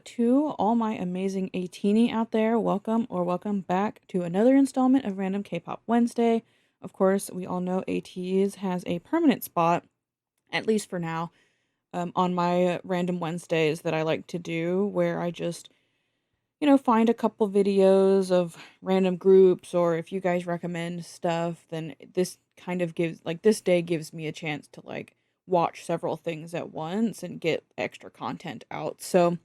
to all my amazing A-teeny out there. Welcome or welcome back to another installment of Random K-Pop Wednesday. Of course, we all know Ateez has a permanent spot, at least for now, on my Random Wednesdays that I like to do, where I just, find a couple videos of random groups, or if you guys recommend stuff, then this kind of gives, this day gives me a chance to, watch several things at once and get extra content out. So,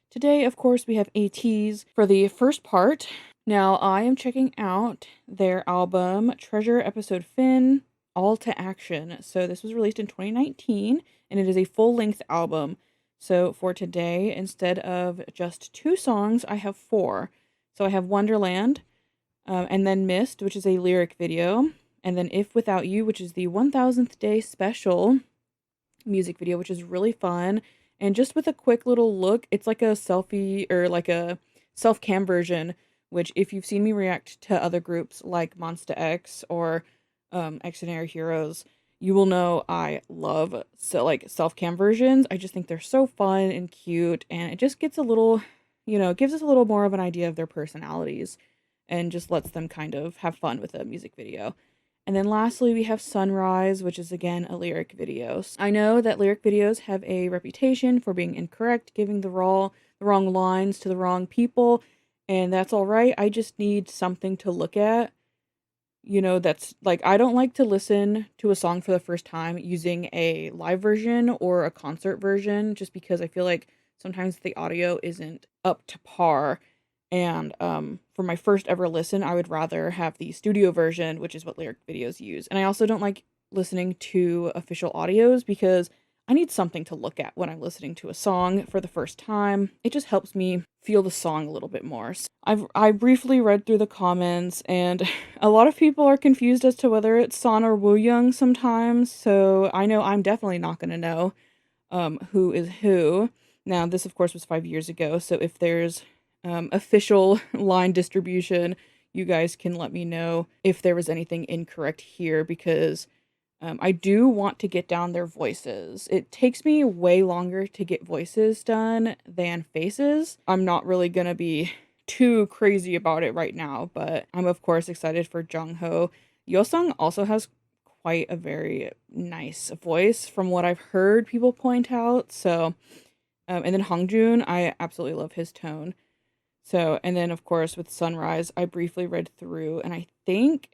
today, of course, we have Ateez for the first part. Now, I am checking out their album Treasure Episode Fin All to Action. So, this was released in 2019 and it is a full length album. So, for today, instead of just 2 songs, I have 4. So, I have Wonderland, and then Mist, which is a lyric video, and then If Without You, which is the 1000th Day Special music video, which is really fun. And just with a quick little look, it's like a selfie or like a self-cam version, which if you've seen me react to other groups like Monsta X or Extraordinary Heroes, you will know I love self-cam versions. I just think they're so fun and cute, and it just gets a little, gives us a little more of an idea of their personalities and just lets them kind of have fun with a music video. And then lastly, we have Sunrise, which is again a lyric video. I know that lyric videos have a reputation for being incorrect, giving the wrong lines to the wrong people, and that's all right. I just need something to look at. That's like, I don't like to listen to a song for the first time using a live version or a concert version, just because I feel like sometimes the audio isn't up to par. And for my first ever listen, I would rather have the studio version, which is what lyric videos use. And I also don't like listening to official audios because I need something to look at when I'm listening to a song for the first time. It just helps me feel the song a little bit more. So I briefly read through the comments, and a lot of people are confused as to whether it's San or Wooyoung sometimes. So I know I'm definitely not going to know who is who. Now, this of course was 5 years ago, so if there's official line distribution, you guys can let me know if there was anything incorrect here, because I do want to get down their voices. It takes me way longer to get voices done than faces. I'm not really gonna be too crazy about it right now, but I'm of course excited for Jungho. Yosung also has quite a very nice voice from what I've heard people point out. So, and then Hongjoon, I absolutely love his tone. So, and then of course with Sunrise, I briefly read through, and I think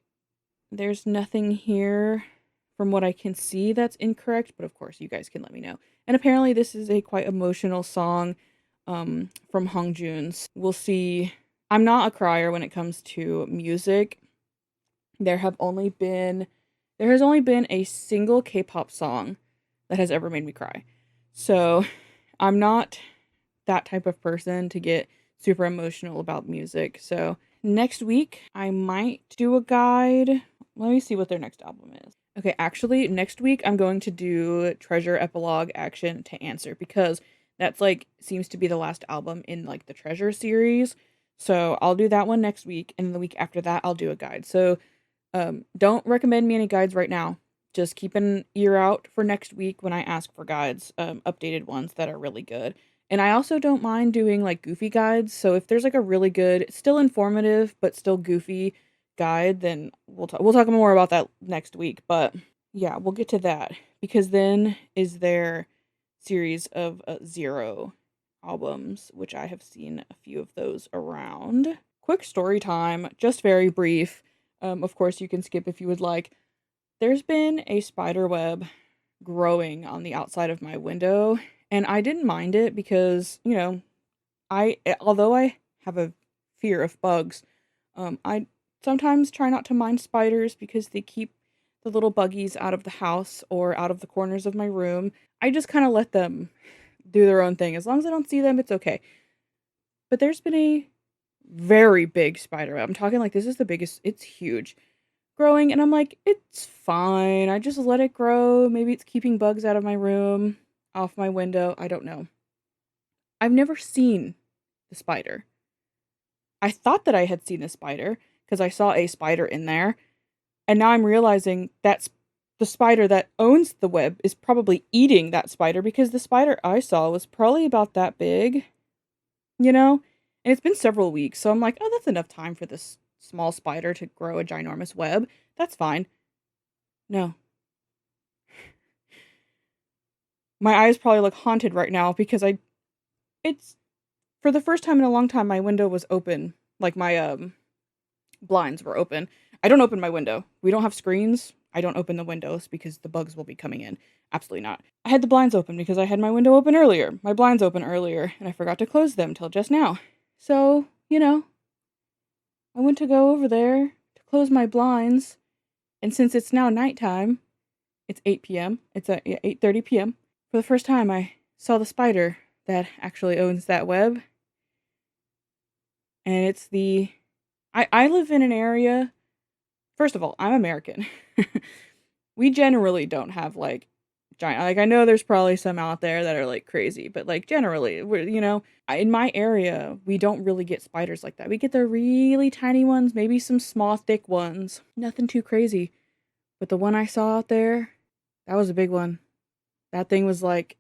there's nothing here from what I can see that's incorrect, but of course you guys can let me know. And apparently this is a quite emotional song from Hongjoon's. We'll see. I'm not a crier when it comes to music. There has only been a single K-pop song that has ever made me cry. So, I'm not that type of person to get super emotional about music. So next week I might do a guide. Let me see what their next album is. Okay, actually next week I'm going to do Treasure Epilogue Action to Answer, because that's seems to be the last album in the Treasure series. So I'll do that one next week, and the week after that I'll do a guide. So don't recommend me any guides right now. Just keep an ear out for next week when I ask for guides, updated ones that are really good. And I also don't mind doing goofy guides. So if there's a really good, still informative but still goofy guide, then we'll talk more about that next week. But yeah, we'll get to that, because then is their series of 0 albums, which I have seen a few of those around. Quick story time, just very brief. Of course you can skip if you would like. There's been a spider web growing on the outside of my window, and I didn't mind it because, although I have a fear of bugs, I sometimes try not to mind spiders because they keep the little buggies out of the house or out of the corners of my room. I just kind of let them do their own thing. As long as I don't see them, it's okay. But there's been a very big spider web. I'm talking this is the biggest, it's huge, growing, and I'm like, it's fine. I just let it grow. Maybe it's keeping bugs out of my room, off my window. I don't know. I've never seen the spider. I thought that I had seen the spider because I saw a spider in there, and now I'm realizing that's the spider that owns the web is probably eating that spider, because the spider I saw was probably about that big. you know? And it's been several weeks, so I'm like, "Oh, that's enough time for this small spider to grow a ginormous web. That's fine." No. My eyes probably look haunted right now because I it's for the first time in a long time, my window was open, like, my, blinds were open. I don't open my window. We don't have screens. I don't open the windows because the bugs will be coming in. Absolutely not. I had the blinds open because I had my window open earlier, my blinds open earlier, and I forgot to close them till just now. So, I went to go over there to close my blinds, and since it's now nighttime, it's 8 p.m. It's at 8:30 p.m. For the first time, I saw the spider that actually owns that web, and it's the I live in an area. First of all, I'm American. We generally don't have, like, giant, like, I know there's probably some out there that are, like, crazy, but, like, generally, in my area, we don't really get spiders like that. We get the really tiny ones, maybe some small, thick ones. Nothing too crazy. But the one I saw out there, that was a big one. That thing was like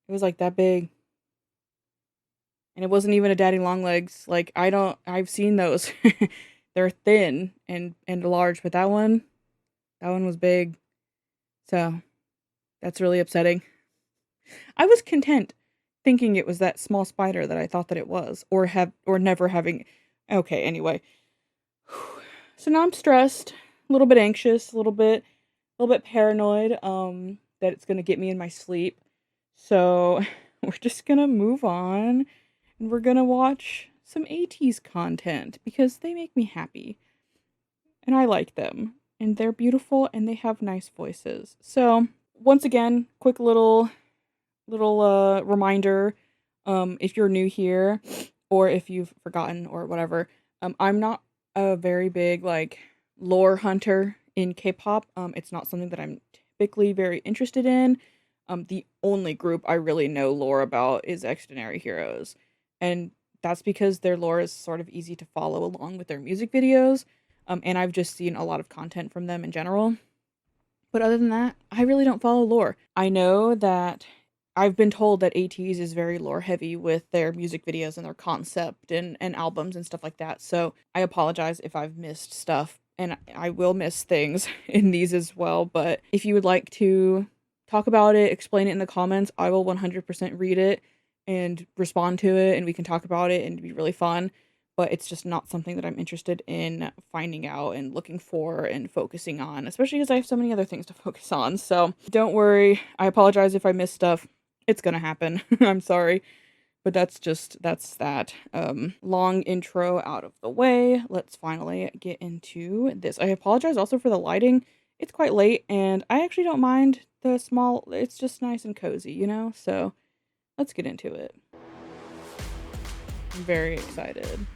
it was like that big. And it wasn't even a daddy long legs. Like, I've seen those. They're thin and large, but that one was big. So, that's really upsetting. I was content thinking it was that small spider that I thought that it was, or never having. Okay, anyway. So now I'm stressed, a little bit anxious, a little bit paranoid that it's going to get me in my sleep. So, we're just going to move on and we're going to watch some Ateez content because they make me happy and I like them and they're beautiful and they have nice voices. So, once again, quick little reminder, if you're new here or if you've forgotten or whatever, I'm not a very big, like, lore hunter in K-pop. It's not something that I'm typically very interested in. The only group I really know lore about is Extraordinary Heroes, and that's because their lore is sort of easy to follow along with their music videos, and I've just seen a lot of content from them in general. But other than that, I really don't follow lore. I know that I've been told that ATEEZ is very lore heavy with their music videos and their concept and albums and stuff like that. So I apologize if I've missed stuff and I will miss things in these as well. But if you would like to talk about it, explain it in the comments, I will 100% read it and respond to it and we can talk about it and it'd be really fun, but it's just not something that I'm interested in finding out and looking for and focusing on, especially because I have so many other things to focus on. So don't worry. I apologize if I miss stuff. It's gonna happen. I'm sorry. But that's that. Long intro out of the way. Let's finally get into this. I apologize also for the lighting. It's quite late and I actually don't mind the small, it's just nice and cozy. So let's get into it. I'm very excited.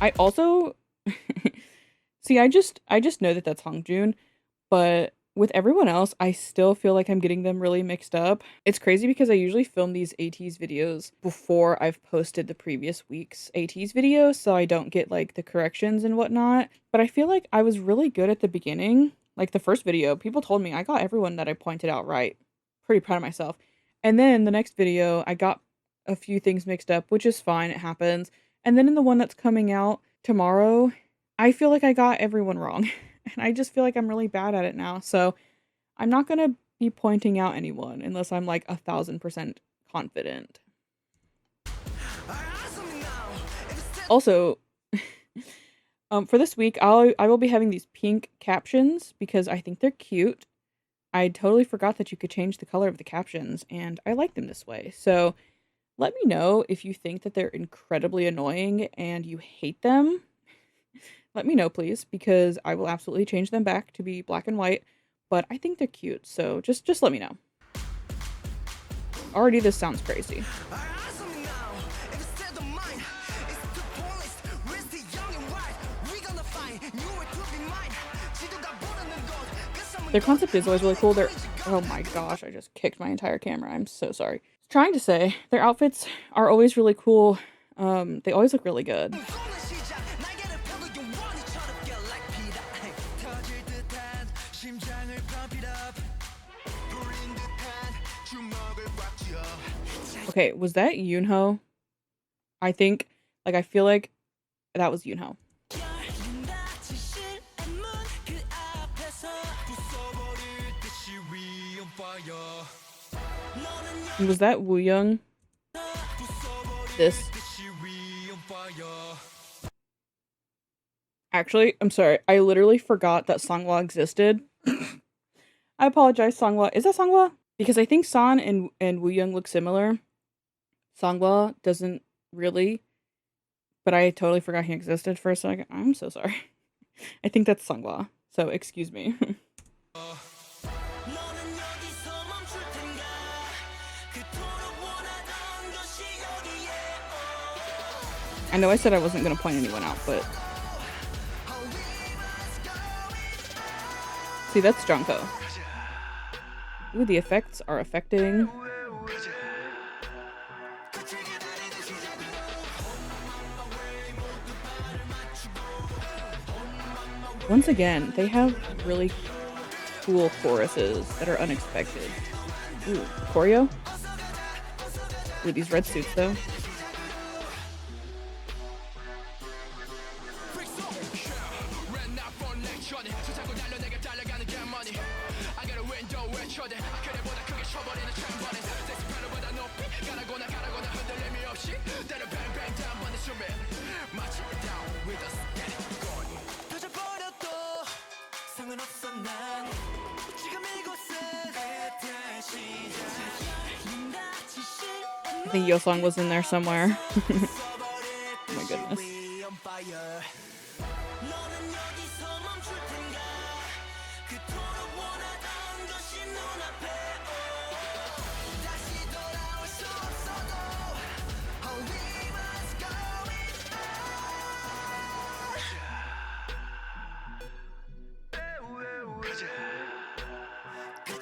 I also see, I just know that that's Hongjoon, but with everyone else, I still feel like I'm getting them really mixed up. It's crazy because I usually film these ATEEZ videos before I've posted the previous week's ATEEZ video, so I don't get, like, the corrections and whatnot. But I feel like I was really good at the beginning. Like, the first video, people told me I got everyone that I pointed out right. Pretty proud of myself. And then the next video, I got a few things mixed up, which is fine, it happens. And then in the one that's coming out tomorrow, I feel like I got everyone wrong. And I just feel like I'm really bad at it now. So I'm not going to be pointing out anyone unless I'm like 1,000% confident. Also, for this week, I will be having these pink captions because I think they're cute. I totally forgot that you could change the color of the captions, and I like them this way. So let me know if you think that they're incredibly annoying and you hate them. Let me know, please, because I will absolutely change them back to be black and white, but I think they're cute, so just let me know. Already this sounds crazy. Their concept is always really cool. Oh my gosh, I just kicked my entire camera. I'm so sorry. Trying to say, their outfits are always really cool. They always look really good. Okay, was that Yoonho? I think, like, I feel like that was Yoonho. Was that Woo Young? This. Actually, I'm sorry. I literally forgot that Songhwa existed. I apologize, Songhwa. Is that Songhwa? Because I think San and Woo Young look similar. Songhwa doesn't really, but I totally forgot he existed for a second. I'm so sorry. I think that's Songhwa. So excuse me. I know I said I wasn't gonna point anyone out, but see, that's Jungkook. Ooh, the effects are affecting. Once again, they have really cool choruses that are unexpected. Ooh, choreo? Ooh, these red suits though. I think Yosong was in there somewhere. Oh my goodness.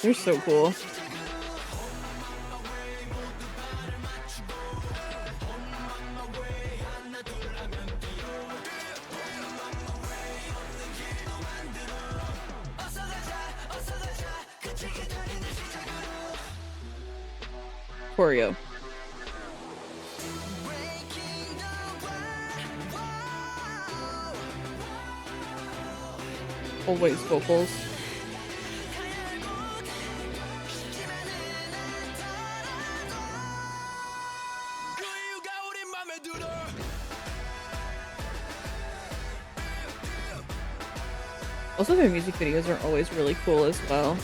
They're so cool. Choreo. Always vocals. Also, their music videos are always really cool as well.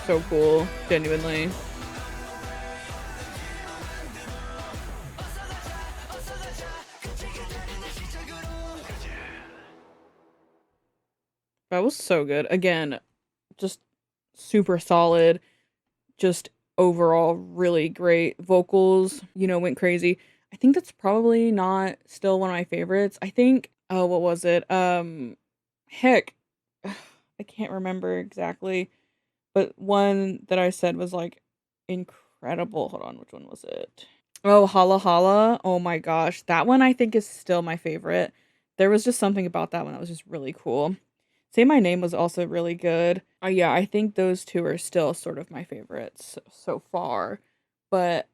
So cool, genuinely. That was so good. Again, just super solid. Just overall really great. Vocals, went crazy. I think that's probably not still one of my favorites. I think, oh, what was it? Heck, I can't remember exactly, but one that I said was like incredible. Hold on, which one was it? Oh, Hala Hala. Oh my gosh. That one I think is still my favorite. There was just something about that one that was just really cool. Say My Name was also really good. Yeah, I think those two are still sort of my favorites so far. But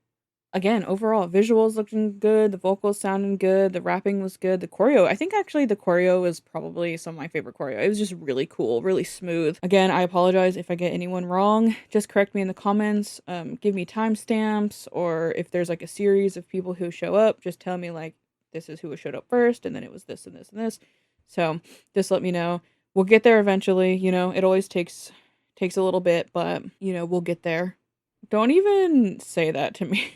again, overall, visuals looking good, the vocals sounding good, the rapping was good, the choreo. I think actually the choreo was probably some of my favorite choreo. It was just really cool, really smooth. Again, I apologize if I get anyone wrong. Just correct me in the comments. Give me timestamps, or if there's like a series of people who show up, just tell me like this is who showed up first, and then it was this and this and this. So just let me know. We'll get there eventually. It always takes a little bit, but we'll get there. Don't even say that to me.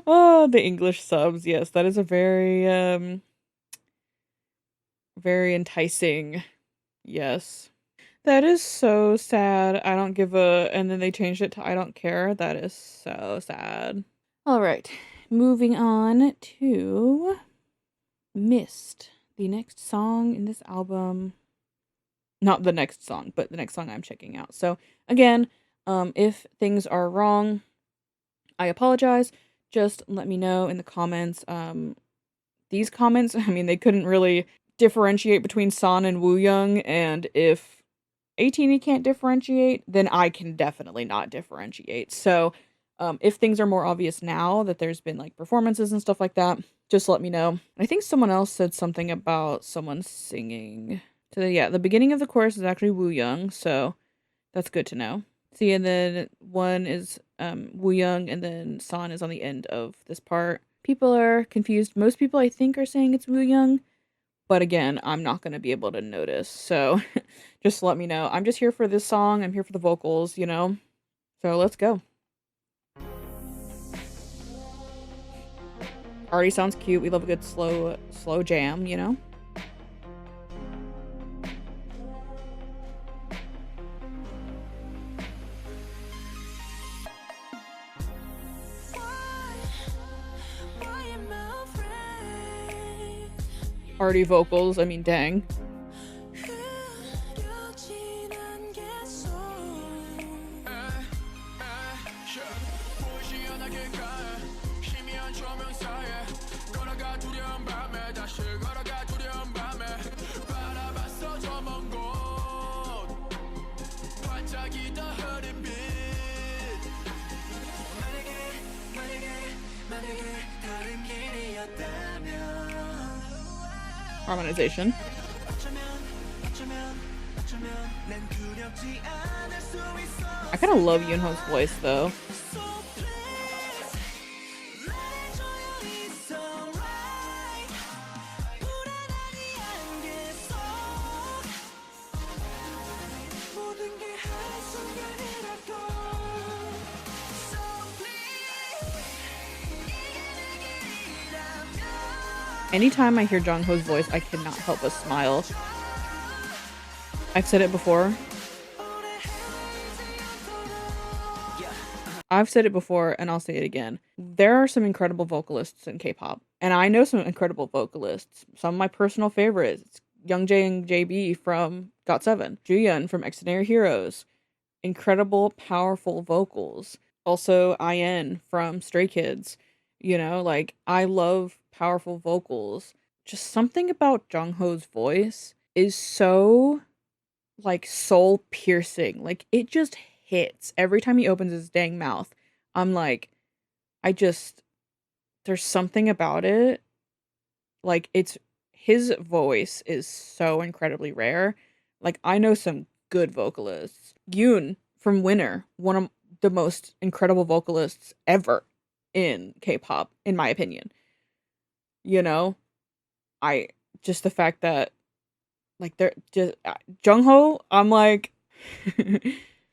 Oh, the English subs. Yes, that is a very enticing. Yes. That is so sad. I don't give a and then they changed it to I don't care. That is so sad. All right. Moving on to Mist, the next song in this album. Not the next song, but the next song I'm checking out. So, again, if things are wrong, I apologize. just let me know in the comments. These comments, I mean, they couldn't really differentiate between San and Wooyoung, and if Ateez can't differentiate, then I can definitely not differentiate. So, if things are more obvious now that there's been like performances and stuff like that, just let me know. I think someone else said something about someone singing. So yeah, the beginning of the chorus is actually Wooyoung, so that's good to know. See, and then one is Wooyoung, and then San is on the end of this part. People are confused. Most people, I think, are saying it's Wooyoung, but again, I'm not going to be able to notice. So just let me know. I'm just here for this song. I'm here for the vocals, you know? So let's go. Already sounds cute. We love a good slow jam, you know? Already vocals, I mean, dang. Harmonization. I kind of love Yoonho's voice though. Anytime I hear Jongho's voice, I cannot help but smile. I've said it before. I've said it before, and I'll say it again. There are some incredible vocalists in K-pop, and I know some incredible vocalists. Some of my personal favorites: Youngjae and JB from GOT7, Jooyeon from Extraordinary Heroes. Incredible, powerful vocals. Also, IN from Stray Kids. You know, like, I love powerful vocals. Just something about Jongho's voice is so, like, soul piercing. Like, it just hits every time he opens his dang mouth. I'm like, there's something about it. Like, his voice is so incredibly rare. Like, I know some good vocalists. Yoon from Winner, one of the most incredible vocalists ever in K-pop, in my opinion. You know, just the fact that, like, they're just Jongho, I'm like,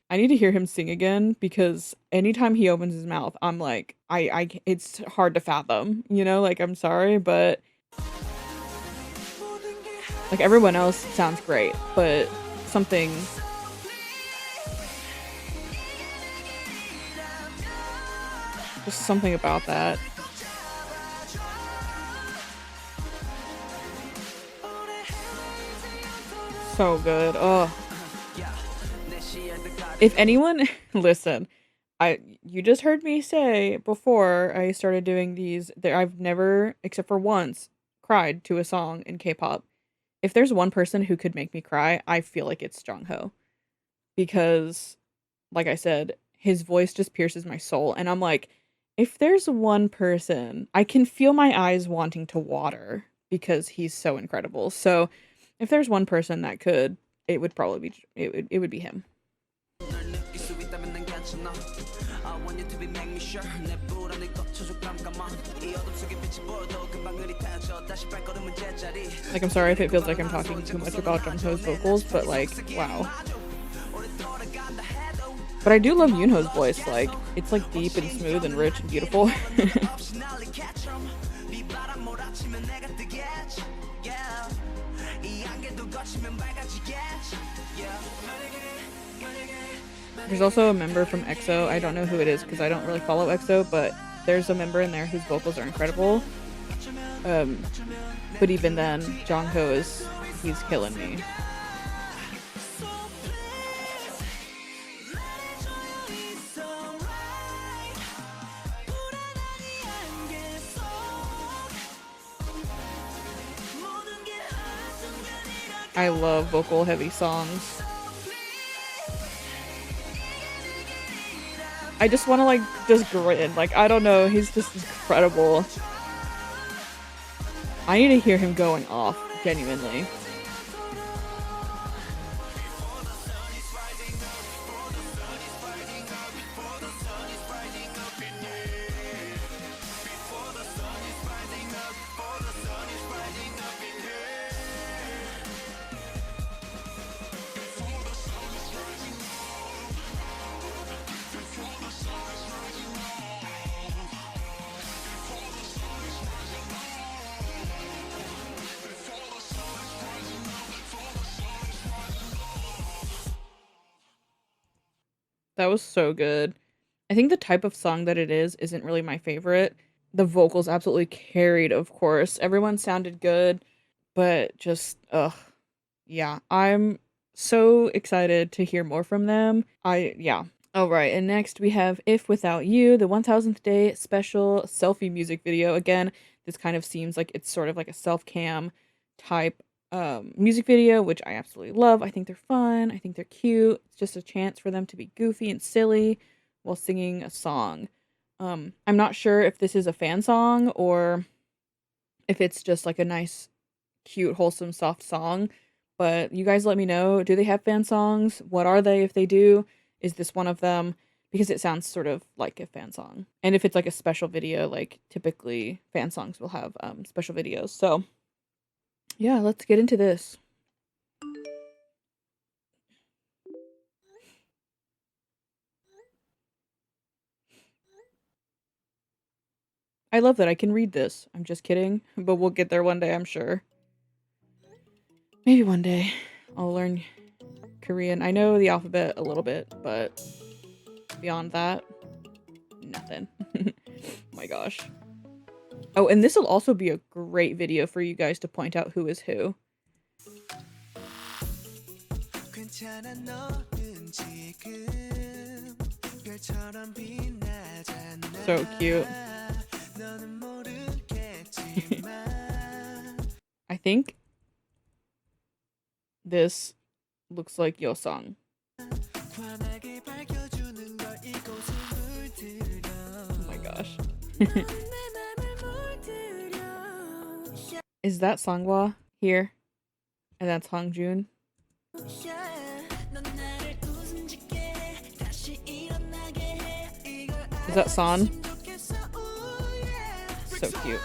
I need to hear him sing again, because anytime he opens his mouth, I'm like, it's hard to fathom, you know, like, I'm sorry, but like, everyone else sounds great, but just something about that. So good. Oh. If anyone listen, you just heard me say before I started doing these that I've never, except for once, cried to a song in K-pop. If there's one person who could make me cry, I feel like it's Jongho. Because, like I said, his voice just pierces my soul, and I'm like, if there's one person, I can feel my eyes wanting to water because he's so incredible. So, if there's one person that could, it would probably be it would be him. Like, I'm sorry if it feels like I'm talking too much about Jungho's vocals, but like, wow. But I do love Yoonho's voice. Like, it's like deep and smooth and rich and beautiful. There's also a member from EXO. I don't know who it is because I don't really follow EXO, but there's a member in there whose vocals are incredible. But even then, Jongho he's killing me. I love vocal heavy songs. I just want to like just grin. Like I don't know, he's just incredible. I need to hear him going off, genuinely. That was so good. I think the type of song that it is isn't really my favorite. The vocals absolutely carried, of course. Everyone sounded good, but just ugh. Yeah, I'm so excited to hear more from them. Yeah. All right, and next we have If Without You, the 1000th Day special selfie music video. Again, this kind of seems like it's sort of like a self-cam type music video, which I absolutely love. I think they're fun. I think they're cute. It's just a chance for them to be goofy and silly while singing a song. I'm not sure if this is a fan song or if it's just like a nice, cute, wholesome, soft song. But you guys let me know. Do they have fan songs? What are they if they do? Is this one of them? Because it sounds sort of like a fan song. And if it's like a special video, like typically fan songs will have special videos. So yeah, let's get into this. I love that I can read this. I'm just kidding, but we'll get there one day, I'm sure. Maybe one day I'll learn Korean. I know the alphabet a little bit, but beyond that, nothing. Oh my gosh. Oh, and this will also be a great video for you guys to point out who is who. So cute. I think this looks like Yosang. Oh my gosh. Is that Sangwa here? And that's Hongjoon? Is that San? So cute.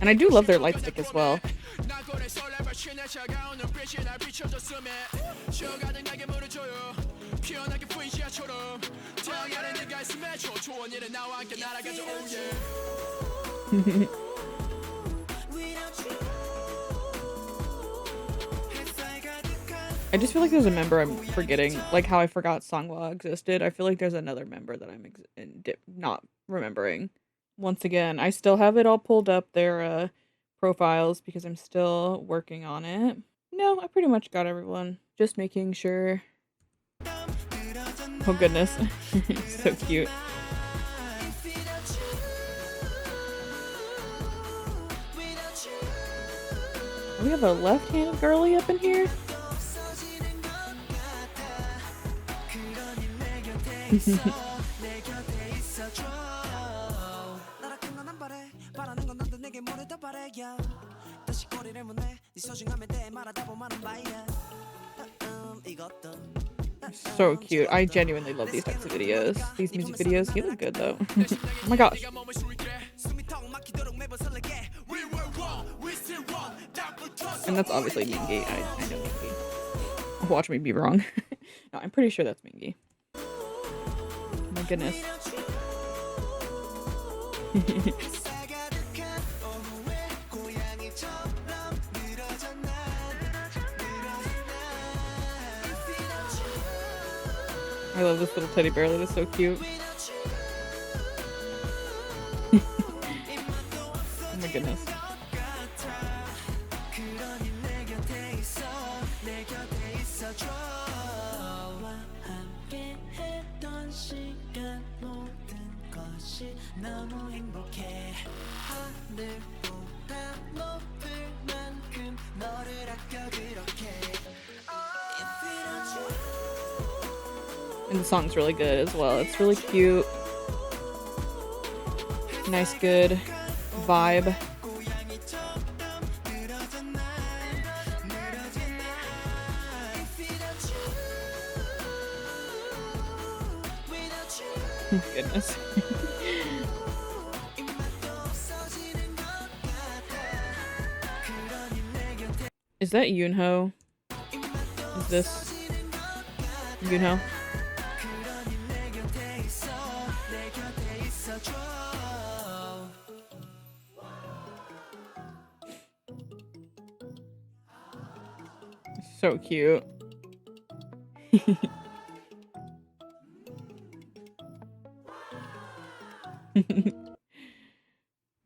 And I do love their light stick as well. I just feel like there's a member I'm forgetting, like how I forgot Songhwa existed. I feel like there's another member that I'm not remembering. Once again, I still have it all pulled up, their profiles, because I'm still working on it. No, I pretty much got everyone. Just making sure. Oh goodness. So cute. We have a left-handed girly up in here? So cute. I genuinely love these types of videos. These music videos. He look good though. Oh my gosh. And that's obviously Mingi. I know Mingi. Watch me be wrong. No, I'm pretty sure that's Mingi. Oh my goodness. I love this little teddy bear that is so cute. Oh my goodness. And the song's really good as well. It's really cute. Nice, good vibe. Goodness. Is that Yoonho? Is this Yoonho? So cute.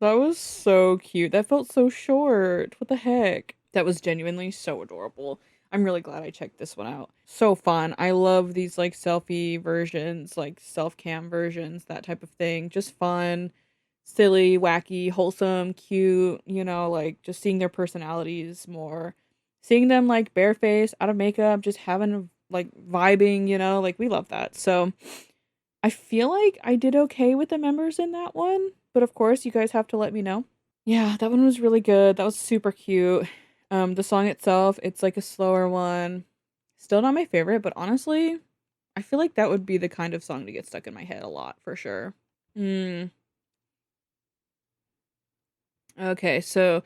That was so cute. That felt so short. What the heck? That was genuinely so adorable. I'm really glad I checked this one out. So fun. I love these like selfie versions, like self-cam versions, that type of thing. Just fun, silly, wacky, wholesome, cute, like just seeing their personalities more. Seeing them like barefaced, out of makeup, just having like vibing, like we love that. So I feel like I did okay with the members in that one, but of course you guys have to let me know. Yeah, that one was really good. That was super cute. The song itself, it's like a slower one. Still not my favorite, but honestly, I feel like that would be the kind of song to get stuck in my head a lot for sure. Okay, so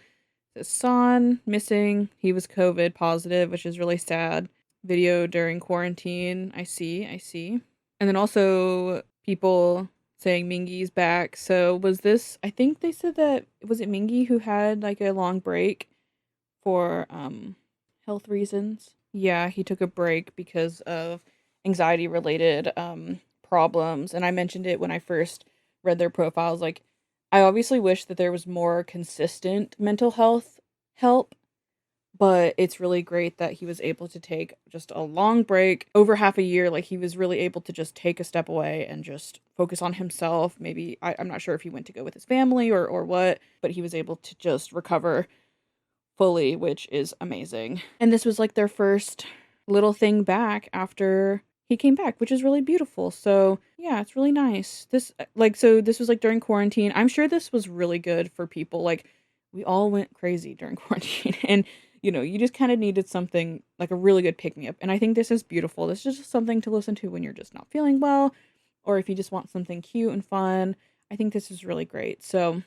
the San missing. He was COVID positive, which is really sad. Video during quarantine. I see. And then also people saying Mingi's back. So was this, I think they said that, was it Mingi who had like a long break for health reasons? Yeah, he took a break because of anxiety related problems. And I mentioned it when I first read their profiles. Like, I obviously wish that there was more consistent mental health help, but it's really great that he was able to take just a long break over half a year. Like, he was really able to just take a step away and just focus on himself. Maybe I'm not sure if he went to go with his family or what, but he was able to just recover fully, which is amazing. And this was like their first little thing back after he came back, which is really beautiful. So yeah, it's really nice. So this was like during quarantine. I'm sure this was really good for people. Like, we all went crazy during quarantine, and you just kind of needed something like a really good pick me up. And I think this is beautiful. This is just something to listen to when you're just not feeling well, or if you just want something cute and fun. I think this is really great. So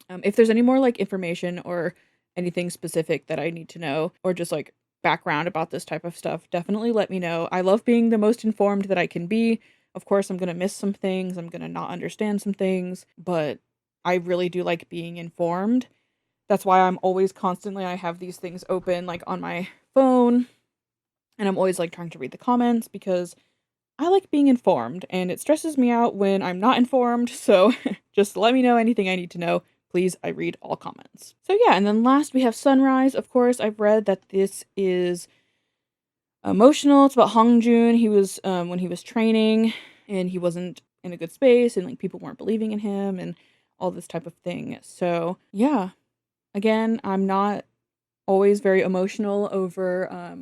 if there's any more like information or anything specific that I need to know, or just like background about this type of stuff, definitely let me know. I love being the most informed that I can be. Of course, I'm going to miss some things, I'm going to not understand some things, but I really do like being informed. That's why I'm always constantly, I have these things open like on my phone, and I'm always like trying to read the comments because I like being informed, and it stresses me out when I'm not informed. So just let me know anything I need to know. Please, I read all comments. So yeah, and then last we have Sunrise. Of course, I've read that this is emotional. It's about Hongjoon. He was when he was training and he wasn't in a good space, and like people weren't believing in him and all this type of thing. So yeah, again, I'm not always very emotional over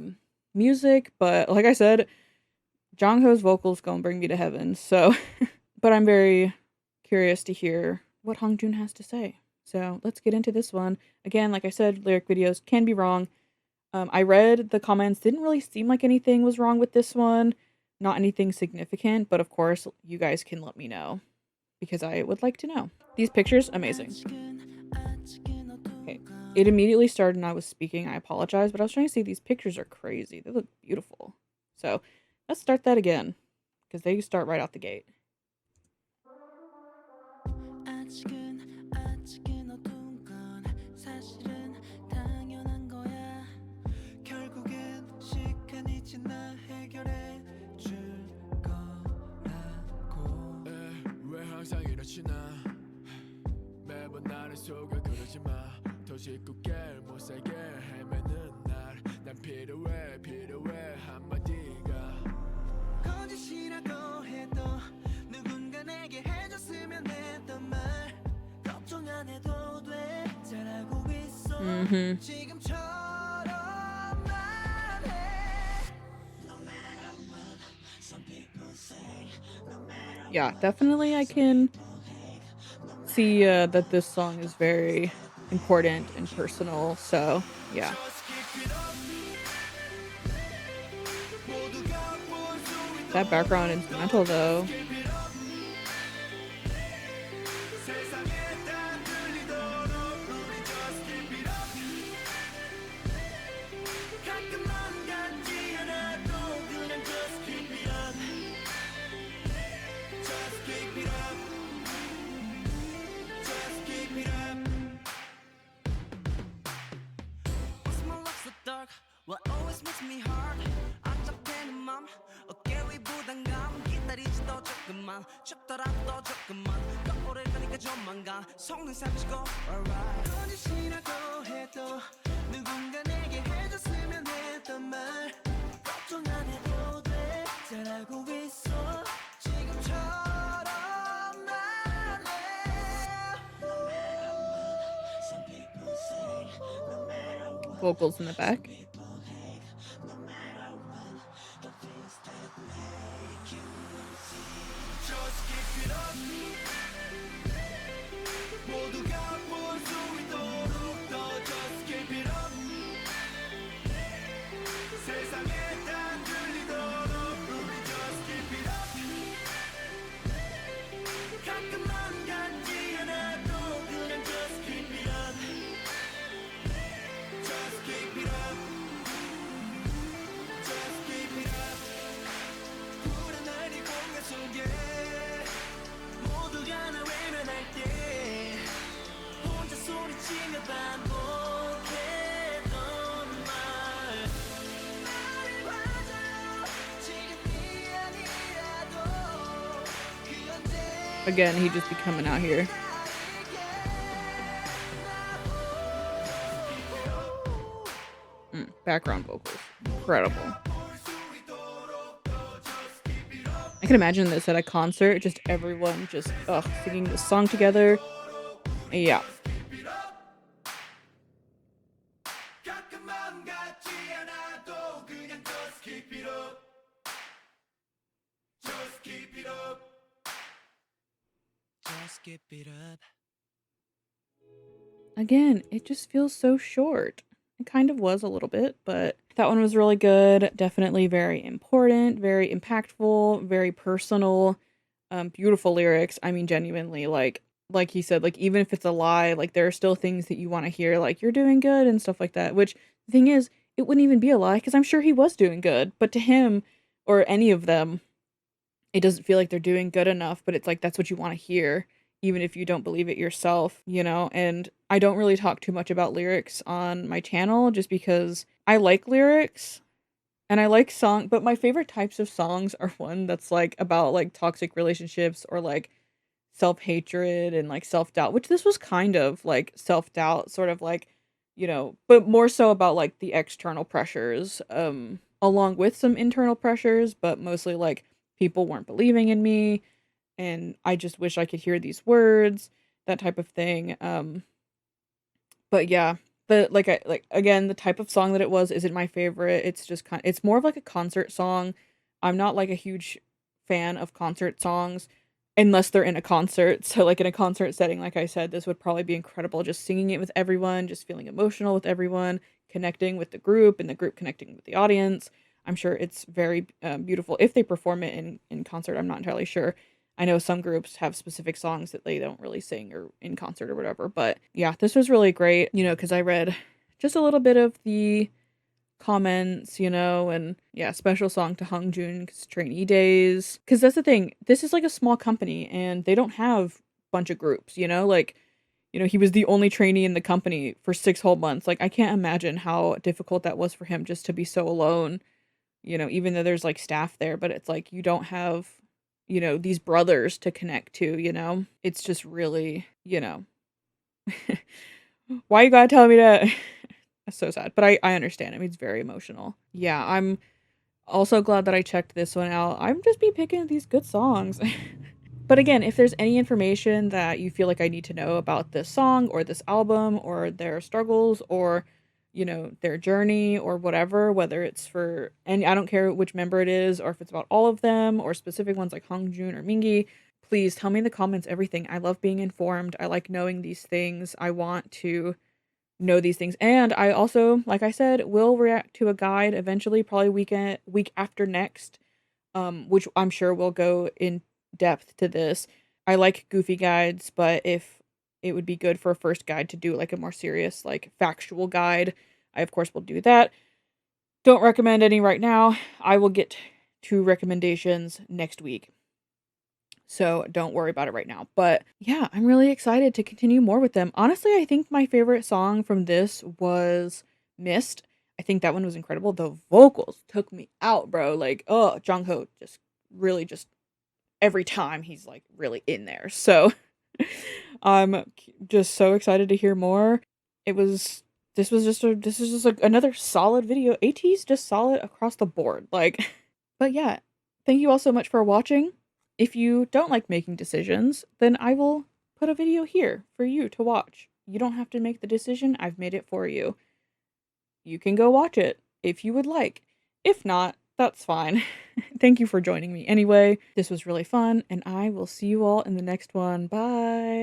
music, but like I said, Jongho's vocals gonna bring me to heaven. So, but I'm very curious to hear what Hongjoon has to say. So let's get into this one. Again, like I said, lyric videos can be wrong. I read the comments, didn't really seem like anything was wrong with this one. Not anything significant, but of course, you guys can let me know because I would like to know. These pictures, amazing. Okay, it immediately started and I was speaking. I apologize, but I was trying to say these pictures are crazy. They look beautiful. So let's start that again because they start right out the gate. Yeah, definitely I can see, that this song is very important and personal, so, yeah. That background instrumental, though. What always makes me hard 안짝대는 맘 어깨 위 부담감 기다리지도 조금만 춥더라도 조금만 거울을 가니까 전망가 속는 삼치고 alright 거짓이라고 해도 누군가 내게 해줬으면 했던 말 걱정 안 해도 돼 잘하고 있어 지금처럼 말해 Some people say no matter what Vocals in the some back. people hate no matter what the things that make you see just keep it up 모두가 볼 수 있도록 더 just keep it up 세상에 다 들리도록 우리 just keep it up 가끔만 같지 않아도 그냥 just keep it up just keep it up just keep it up 불안한 이 공간 속에 모두가 나 외면할 때 혼자 소리치며 반복했던 말 말이 맞아요 지금이 아니라도 그 Again, he just be 언젠가 coming out here. Background vocals. Incredible. I can imagine this at a concert, just everyone just, ugh, singing this song together. Yeah. 가끔만 같지 않아도 그냥 just keep it up just keep it up just keep it up Again, it just feels so short. It kind of was a little bit, but that one was really good. Definitely very important, very impactful, very personal. Beautiful lyrics. I mean, genuinely, like he said, like even if it's a lie, like there are still things that you want to hear, like you're doing good and stuff like that. Which the thing is, it wouldn't even be a lie because I'm sure he was doing good. But to him or any of them, it doesn't feel like they're doing good enough, but it's like that's what you wanna hear, even if you don't believe it yourself, you know? And I don't really talk too much about lyrics on my channel just because I like lyrics and I like song but my favorite types of songs are one that's, like, about, like, toxic relationships or, like, self-hatred and, like, self-doubt, which this was kind of, like, self-doubt, sort of like, but more so about, like, the external pressures, along with some internal pressures, but mostly, like, people weren't believing in me, and I just wish I could hear these words, that type of thing, but yeah, again, the type of song that it was isn't my favorite, it's just it's more of like a concert song. I'm not like a huge fan of concert songs unless they're in a concert. So like in a concert setting, like I said, this would probably be incredible just singing it with everyone, just feeling emotional with everyone, connecting with the group and the group connecting with the audience. I'm sure it's very beautiful if they perform it in concert. I'm not entirely sure. I know some groups have specific songs that they don't really sing or in concert or whatever, but yeah, this was really great, because I read just a little bit of the comments, and yeah, special song to Hongjoon's trainee days. Because that's the thing, this is like a small company and they don't have a bunch of groups, like, he was the only trainee in the company for 6 whole months. Like, I can't imagine how difficult that was for him just to be so alone, even though there's like staff there, but it's like you don't have these brothers to connect to, It's just really, why you gotta tell me that? That's so sad, but I understand. I mean, it's very emotional. Yeah, I'm also glad that I checked this one out. I'm just be picking these good songs. But again, if there's any information that you feel like I need to know about this song or this album or their struggles or their journey or whatever, whether it's for and I don't care which member it is or if it's about all of them or specific ones like Hongjoon or Mingi, please tell me in the comments everything. I love being informed. I like knowing these things. I want to know these things. And I also, like I said, will react to a guide eventually, probably week after next, which I'm sure will go in depth to this. I like goofy guides, but if it would be good for a first guide to do like a more serious, like factual guide, I of course will do that. Don't recommend any right now. I will get to recommendations next week. So don't worry about it right now. But yeah, I'm really excited to continue more with them. Honestly, I think my favorite song from this was Mist. I think that one was incredible. The vocals took me out, bro. Like, oh, Jungho just really just every time he's like really in there. So I'm just so excited to hear more. It was this is just like another solid video. AT's just solid across the board. Like but yeah, thank you all so much for watching. If you don't like making decisions, then I will put a video here for you to watch. You don't have to make the decision. I've made it for you. You can go watch it if you would like. If not, that's fine. Thank you for joining me anyway. This was really fun, and I will see you all in the next one. Bye.